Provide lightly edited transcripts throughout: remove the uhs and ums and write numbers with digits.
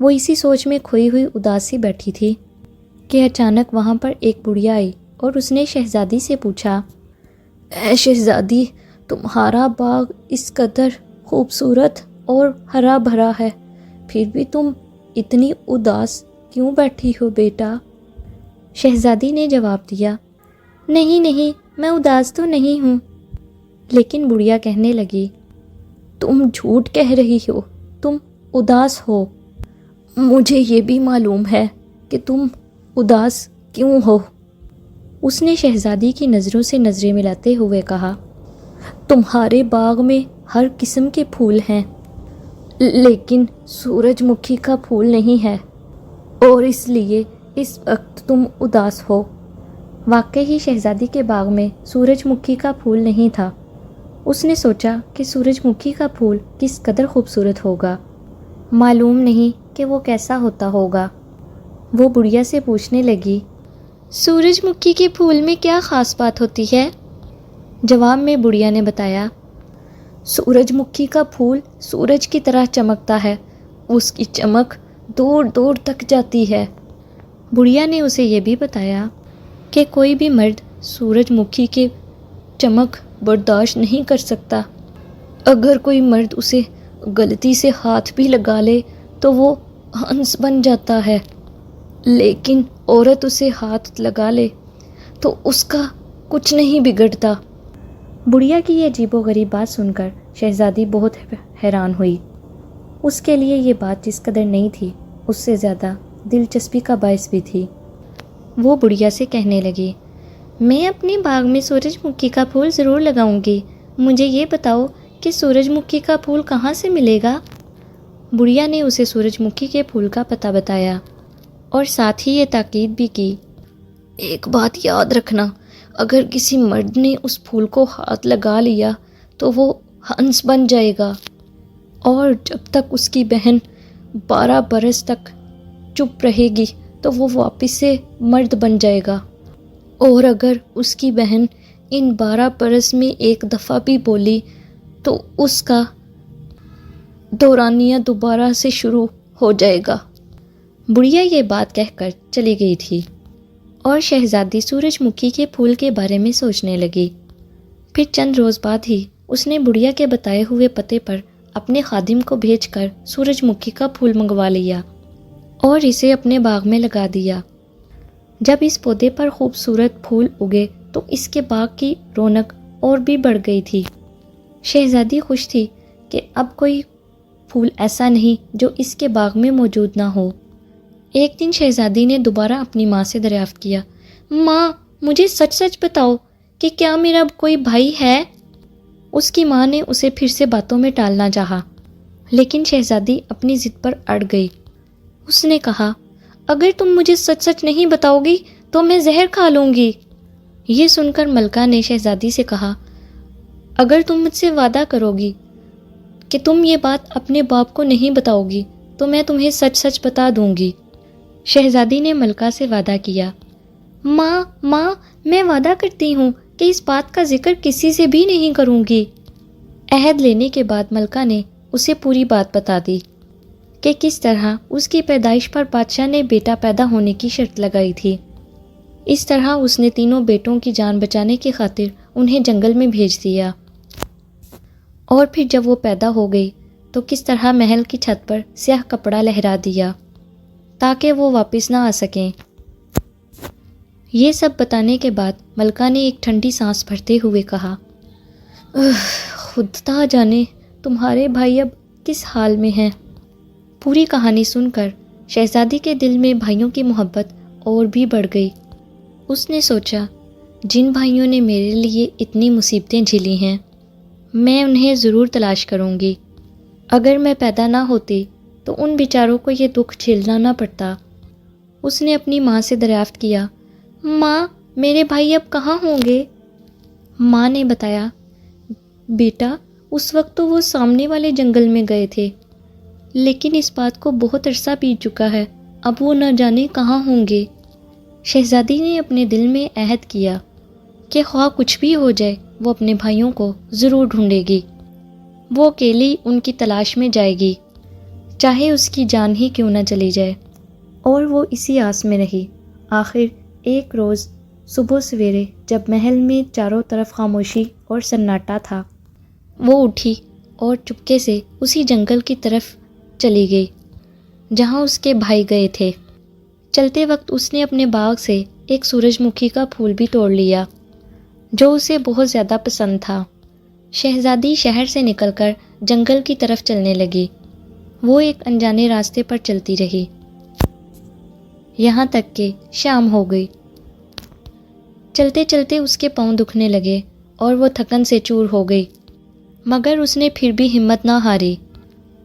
وہ اسی سوچ میں کھوئی ہوئی اداسی بیٹھی تھی کہ اچانک وہاں پر ایک بڑھیا آئی اور اس نے شہزادی سے پوچھا، اے شہزادی، تمہارا باغ اس قدر خوبصورت اور ہرا بھرا ہے، پھر بھی تم اتنی اداس کیوں بیٹھی ہو بیٹا؟ شہزادی نے جواب دیا، نہیں نہیں، میں اداس تو نہیں ہوں۔ لیکن بڑھیا کہنے لگی، تم جھوٹ کہہ رہی ہو، تم اداس ہو۔ مجھے یہ بھی معلوم ہے کہ تم اداس کیوں ہو۔ اس نے شہزادی کی نظروں سے نظریں ملاتے ہوئے کہا، تمہارے باغ میں ہر قسم کے پھول ہیں، لیکن سورج مکھی کا پھول نہیں ہے، اور اس لیے اس وقت تم اداس ہو۔ واقعی شہزادی کے باغ میں سورج مکھی کا پھول نہیں تھا۔ اس نے سوچا کہ سورج مکھی کا پھول کس قدر خوبصورت ہوگا، معلوم نہیں کہ وہ کیسا ہوتا ہوگا۔ وہ بڑھیا سے پوچھنے لگی، سورج مکھی کے پھول میں کیا خاص بات ہوتی ہے؟ جواب میں بڑھیا نے بتایا، سورج مکھی کا پھول سورج کی طرح چمکتا ہے، اس کی چمک دور دور تک جاتی ہے۔ بڑھیا نے اسے یہ بھی بتایا کہ کوئی بھی مرد سورج مکھی کے چمک برداشت نہیں کر سکتا۔ اگر کوئی مرد اسے غلطی سے ہاتھ بھی لگا لے تو وہ ہنس بن جاتا ہے، لیکن عورت اسے ہاتھ لگا لے تو اس کا کچھ نہیں بگڑتا۔ بڑھیا کی یہ عجیب و غریب بات سن کر شہزادی بہت حیران ہوئی۔ اس کے لیے یہ بات جس قدر نہیں تھی، اس سے زیادہ دلچسپی کا باعث بھی تھی۔ وہ بڑھیا سے کہنے لگی، میں اپنے باغ میں سورج مکھی کا پھول ضرور لگاؤں گی، مجھے یہ بتاؤ کہ سورج مکھی کا پھول کہاں سے ملے گا؟ بڑھیا نے اسے سورج مکھی کے پھول کا پتہ بتایا اور ساتھ ہی یہ تاکید بھی کی، ایک بات یاد رکھنا، اگر کسی مرد نے اس پھول کو ہاتھ لگا لیا تو وہ ہنس بن جائے گا، اور جب تک اس کی بہن 12 برس تک چپ رہے گی تو وہ واپس سے مرد بن جائے گا، اور اگر اس کی بہن ان 12 برس میں ایک دفعہ بھی بولی تو اس کا دورانیہ دوبارہ سے شروع ہو جائے گا۔ بڑھیا یہ بات کہہ کر چلی گئی تھی اور شہزادی سورج مکھی کے پھول کے بارے میں سوچنے لگی۔ پھر چند روز بعد ہی اس نے بڑھیا کے بتائے ہوئے پتے پر اپنے خادم کو بھیج کر سورج مکھی کا پھول منگوا لیا اور اسے اپنے باغ میں لگا دیا۔ جب اس پودے پر خوبصورت پھول اگے تو اس کے باغ کی رونق اور بھی بڑھ گئی تھی۔ شہزادی خوش تھی کہ اب کوئی پھول ایسا نہیں جو اس کے باغ میں موجود نہ ہو۔ ایک دن شہزادی نے دوبارہ اپنی ماں سے دریافت کیا، ماں، مجھے سچ سچ بتاؤ کہ کیا میرا کوئی بھائی ہے؟ اس کی ماں نے اسے پھر سے باتوں میں ٹالنا چاہا، لیکن شہزادی اپنی ضد پر اڑ گئی۔ اس نے کہا، اگر تم مجھے سچ سچ نہیں بتاؤ گی تو میں زہر کھا لوں گی۔ یہ سن کر ملکہ نے شہزادی سے کہا، اگر تم مجھ سے وعدہ کرو گی کہ تم یہ بات اپنے باپ کو نہیں بتاؤ گی تو میں تمہیں سچ سچ بتا دوں گی۔ شہزادی نے ملکہ سے وعدہ کیا، ماں، میں وعدہ کرتی ہوں کہ اس بات کا ذکر کسی سے بھی نہیں کروں گی۔ عہد لینے کے بعد ملکہ نے اسے پوری بات بتا دی کہ کس طرح اس کی پیدائش پر بادشاہ نے بیٹا پیدا ہونے کی شرط لگائی تھی۔ اس طرح اس نے تینوں بیٹوں کی جان بچانے کی خاطر انہیں جنگل میں بھیج دیا، اور پھر جب وہ پیدا ہو گئی تو کس طرح محل کی چھت پر سیاہ کپڑا لہرا دیا تاکہ وہ واپس نہ آ سکیں۔ یہ سب بتانے کے بعد ملکہ نے ایک ٹھنڈی سانس بھرتے ہوئے کہا، خدا جانے تمہارے بھائی اب کس حال میں ہیں۔ پوری کہانی سن کر شہزادی کے دل میں بھائیوں کی محبت اور بھی بڑھ گئی۔ اس نے سوچا، جن بھائیوں نے میرے لیے اتنی مصیبتیں جھیلی ہیں، میں انہیں ضرور تلاش کروں گی۔ اگر میں پیدا نہ ہوتی تو ان بیچاروں کو یہ دکھ جھیلنا نہ پڑتا۔ اس نے اپنی ماں سے دریافت کیا، ماں، میرے بھائی اب کہاں ہوں گے؟ ماں نے بتایا، بیٹا، اس وقت تو وہ سامنے والے جنگل میں گئے تھے، لیکن اس بات کو بہت عرصہ بیت چکا ہے، اب وہ نہ جانے کہاں ہوں گے۔ شہزادی نے اپنے دل میں عہد کیا کہ خواہ کچھ بھی ہو جائے وہ اپنے بھائیوں کو ضرور ڈھونڈے گی، وہ اکیلی ان کی تلاش میں جائے گی۔ چاہے اس کی جان ہی کیوں نہ چلی جائے۔ اور وہ اسی آس میں رہی۔ آخر ایک روز صبح سویرے جب محل میں چاروں طرف خاموشی اور سناٹا تھا، وہ اٹھی اور چپکے سے اسی جنگل کی طرف چلی گئی جہاں اس کے بھائی گئے تھے۔ چلتے وقت اس نے اپنے باغ سے ایک سورج مکھی کا پھول بھی توڑ لیا جو اسے بہت زیادہ پسند تھا۔ شہزادی شہر سے نکل کر جنگل کی طرف چلنے لگی۔ وہ ایک انجانے راستے پر چلتی رہی یہاں تک کہ شام ہو گئی۔ چلتے چلتے اس کے پاؤں دکھنے لگے اور وہ تھکن سے چور ہو گئی، مگر اس نے پھر بھی ہمت نہ ہاری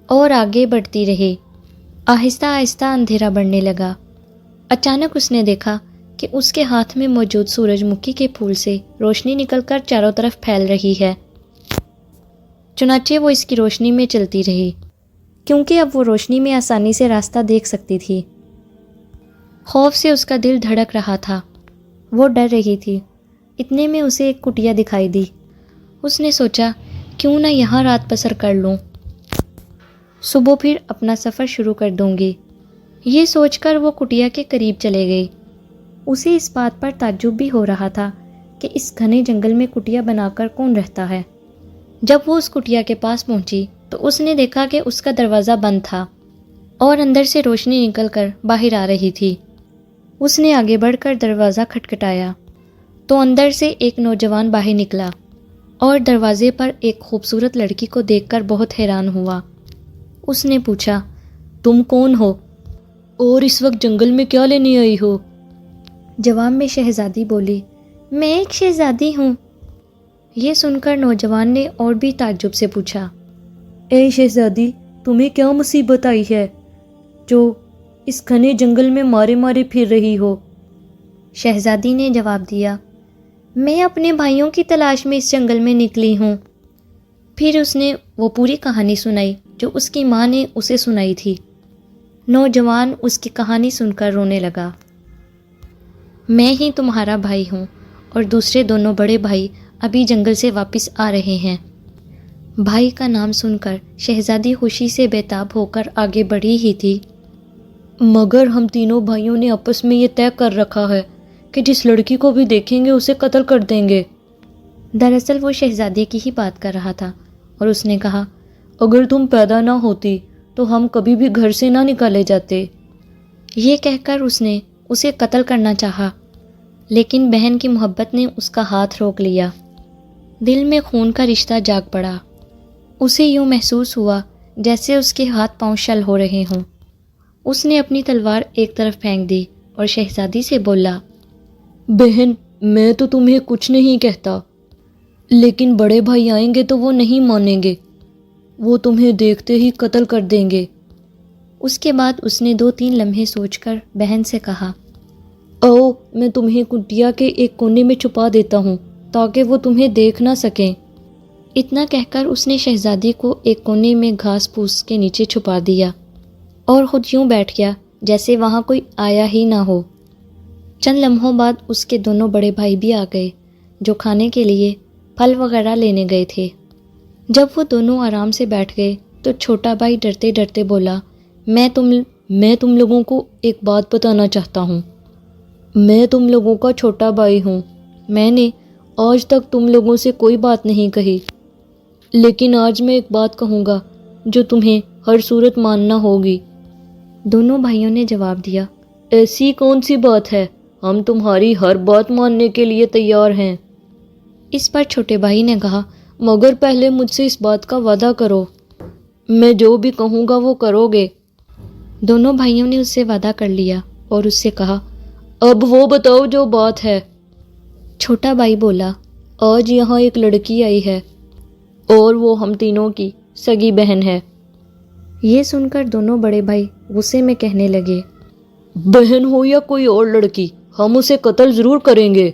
اور آگے بڑھتی رہی۔ آہستہ آہستہ اندھیرا بڑھنے لگا۔ اچانک اس نے دیکھا کہ اس کے ہاتھ میں موجود سورج مکھی کے پھول سے روشنی نکل کر چاروں طرف پھیل رہی ہے۔ چنانچہ وہ اس کی روشنی میں چلتی رہی، کیونکہ اب وہ روشنی میں آسانی سے راستہ دیکھ سکتی تھی۔ خوف سے اس کا دل دھڑک رہا تھا، وہ ڈر رہی تھی۔ اتنے میں اسے ایک کٹیا دکھائی دی۔ اس نے سوچا کیوں نہ یہاں رات بسر کر لوں، صبح پھر اپنا سفر شروع کر دوں گی۔ یہ سوچ کر وہ کٹیا کے قریب چلے گئی۔ اسے اس بات پر تعجب بھی ہو رہا تھا کہ اس گھنے جنگل میں کٹیا بنا کر کون رہتا ہے۔ جب وہ اس کٹیا کے پاس پہنچی تو اس نے دیکھا کہ اس کا دروازہ بند تھا اور اندر سے روشنی نکل کر باہر آ رہی تھی۔ اس نے آگے بڑھ کر دروازہ کھٹکھٹایا تو اندر سے ایک نوجوان باہر نکلا اور دروازے پر ایک خوبصورت لڑکی کو دیکھ کر بہت حیران ہوا۔ اس نے پوچھا، تم کون ہو اور اس وقت جنگل میں کیا لینے آئی ہو؟ جواب میں شہزادی بولی، میں ایک شہزادی ہوں۔ یہ سن کر نوجوان نے اور بھی تعجب سے پوچھا، اے شہزادی، تمہیں کیا مصیبت آئی ہے جو اس گھنے جنگل میں مارے مارے پھر رہی ہو؟ شہزادی نے جواب دیا، میں اپنے بھائیوں کی تلاش میں اس جنگل میں نکلی ہوں۔ پھر اس نے وہ پوری کہانی سنائی جو اس کی ماں نے اسے سنائی تھی۔ نوجوان اس کی کہانی سن کر رونے لگا۔ میں ہی تمہارا بھائی ہوں اور دوسرے دونوں بڑے بھائی ابھی جنگل سے واپس آ رہے ہیں۔ بھائی کا نام سن کر شہزادی خوشی سے بےتاب ہو کر آگے بڑھی ہی تھی، مگر ہم تینوں بھائیوں نے آپس میں یہ طے کر رکھا ہے کہ جس لڑکی کو بھی دیکھیں گے اسے قتل کر دیں گے۔ دراصل وہ شہزادی کی ہی بات کر رہا تھا اور اس نے کہا، اگر تم پیدا نہ ہوتی تو ہم کبھی بھی گھر سے نہ نکالے جاتے۔ یہ کہہ کر اس نے اسے قتل کرنا چاہا، لیکن بہن کی محبت نے اس کا ہاتھ روک لیا۔ دل میں خون کا رشتہ جاگ پڑا۔ اسے یوں محسوس ہوا جیسے اس کے ہاتھ پاؤں شل ہو رہے ہوں۔ اس نے اپنی تلوار ایک طرف پھینک دی اور شہزادی سے بولا، بہن، میں تو تمہیں کچھ نہیں کہتا، لیکن بڑے بھائی آئیں گے تو وہ نہیں مانیں گے، وہ تمہیں دیکھتے ہی قتل کر دیں گے۔ اس کے بعد اس نے 2-3 لمحے سوچ کر بہن سے کہا، آؤ میں تمہیں کٹیا کے ایک کونے میں چھپا دیتا ہوں تاکہ وہ تمہیں دیکھ نہ سکیں۔ اتنا کہہ کر اس نے شہزادی کو ایک کونے میں گھاس پھوس کے نیچے چھپا دیا اور خود یوں بیٹھ گیا جیسے وہاں کوئی آیا ہی نہ ہو۔ چند لمحوں بعد اس کے دونوں بڑے بھائی بھی آ گئے جو کھانے کے لیے پھل وغیرہ لینے گئے تھے۔ جب وہ دونوں آرام سے بیٹھ گئے تو چھوٹا بھائی ڈرتے ڈرتے بولا، میں تم لوگوں کو ایک بات بتانا چاہتا ہوں۔ میں تم لوگوں کا چھوٹا بھائی ہوں۔ میں نے آج تک تم لوگوں سے کوئی بات نہیں کہی، لیکن آج میں ایک بات کہوں گا جو تمہیں ہر صورت ماننا ہوگی۔ دونوں بھائیوں نے جواب دیا، ایسی کون سی بات ہے؟ ہم تمہاری ہر بات ماننے کے لیے تیار ہیں۔ اس پر چھوٹے بھائی نے کہا، مگر پہلے مجھ سے اس بات کا وعدہ کرو، میں جو بھی کہوں گا وہ کرو گے۔ دونوں بھائیوں نے اس سے وعدہ کر لیا اور اس سے کہا، اب وہ بتاؤ جو بات ہے۔ چھوٹا بھائی بولا، آج یہاں ایک لڑکی آئی ہے اور وہ ہم تینوں کی سگی بہن ہے۔ یہ سن کر دونوں بڑے بھائی غصے میں کہنے لگے، بہن ہو یا کوئی اور لڑکی، ہم اسے قتل ضرور کریں گے۔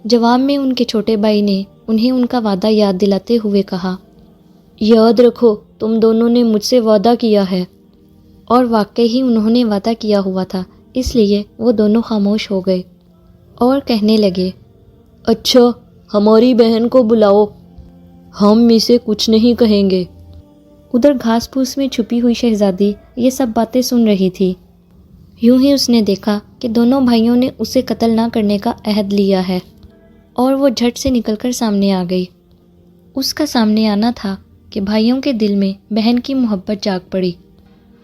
جواب میں ان کے چھوٹے بھائی نے انہیں ان کا وعدہ یاد دلاتے ہوئے کہا، یاد رکھو تم دونوں نے مجھ سے وعدہ کیا ہے۔ اور واقعی ہی انہوں نے وعدہ کیا ہوا تھا، اس لیے وہ دونوں خاموش ہو گئے اور کہنے لگے، اچھا ہماری بہن کو بلاؤ، ہم اسے کچھ نہیں کہیں گے۔ ادھر گھاس پھوس میں چھپی ہوئی شہزادی یہ سب باتیں سن رہی تھی۔ یوں ہی اس نے دیکھا کہ دونوں بھائیوں نے اسے قتل نہ کرنے کا عہد لیا ہے، اور وہ جھٹ سے نکل کر سامنے آ گئی۔ اس کا سامنے آنا تھا کہ بھائیوں کے دل میں بہن کی محبت جاگ پڑی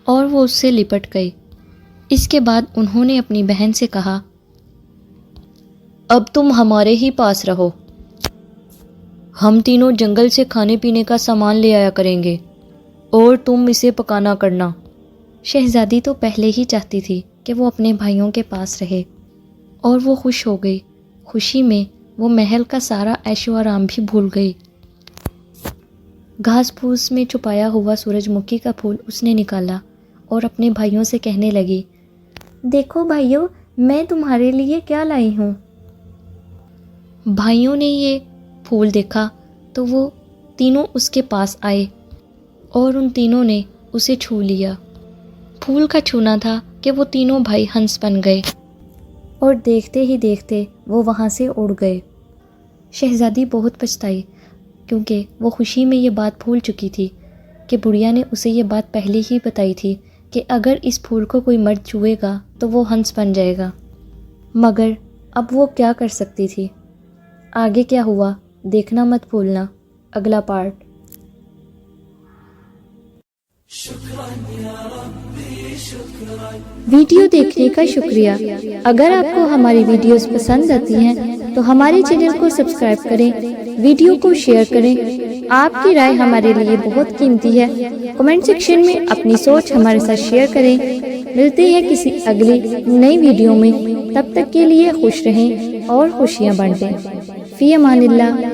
اور وہ اس سے لپٹ گئی۔ اس کے بعد انہوں نے اپنی بہن سے کہا، اب تم ہمارے ہی پاس رہو، ہم تینوں جنگل سے کھانے پینے کا سامان لے آیا کریں گے اور تم اسے پکانا کرنا۔ شہزادی تو پہلے ہی چاہتی تھی کہ وہ اپنے بھائیوں کے پاس رہے، اور وہ خوش ہو گئی۔ خوشی میں وہ محل کا سارا عیش و آرام بھی بھول گئی۔ گھاس پھوس میں چھپایا ہوا سورج مکھی کا پھول اس نے نکالا اور اپنے بھائیوں سے کہنے لگی، دیکھو بھائیوں، میں تمہارے لیے کیا لائی ہوں۔ بھائیوں نے یہ پھول دیکھا تو وہ تینوں اس کے پاس آئے اور ان تینوں نے اسے چھو لیا۔ پھول کا چھونا تھا کہ وہ تینوں بھائی ہنس بن گئے اور دیکھتے ہی دیکھتے وہ وہاں سے اڑ گئے۔ شہزادی بہت پچھتائی کیونکہ وہ خوشی میں یہ بات بھول چکی تھی کہ بڑھیا نے اسے یہ بات پہلے ہی بتائی تھی کہ اگر اس پھول کو کوئی مرد چھوئے گا تو وہ ہنس بن جائے گا، مگر اب وہ کیا کر سکتی تھی۔ آگے کیا ہوا دیکھنا مت بھولنا۔ اگلا پارٹ۔ ویڈیو دیکھنے کا شکریہ۔ اگر آپ کو ہماری ویڈیوز پسند آتی ہیں تو ہمارے چینل کو سبسکرائب کریں، ویڈیو کو شیئر کریں۔ آپ کی رائے ہمارے لیے بہت قیمتی ہے۔ کمنٹ سیکشن میں اپنی سوچ ہمارے ساتھ شیئر کریں۔ ملتے ہیں کسی اگلی نئی ویڈیو میں، تب تک کے لیے خوش رہیں اور خوشیاں بانٹیں۔ فی امان اللہ۔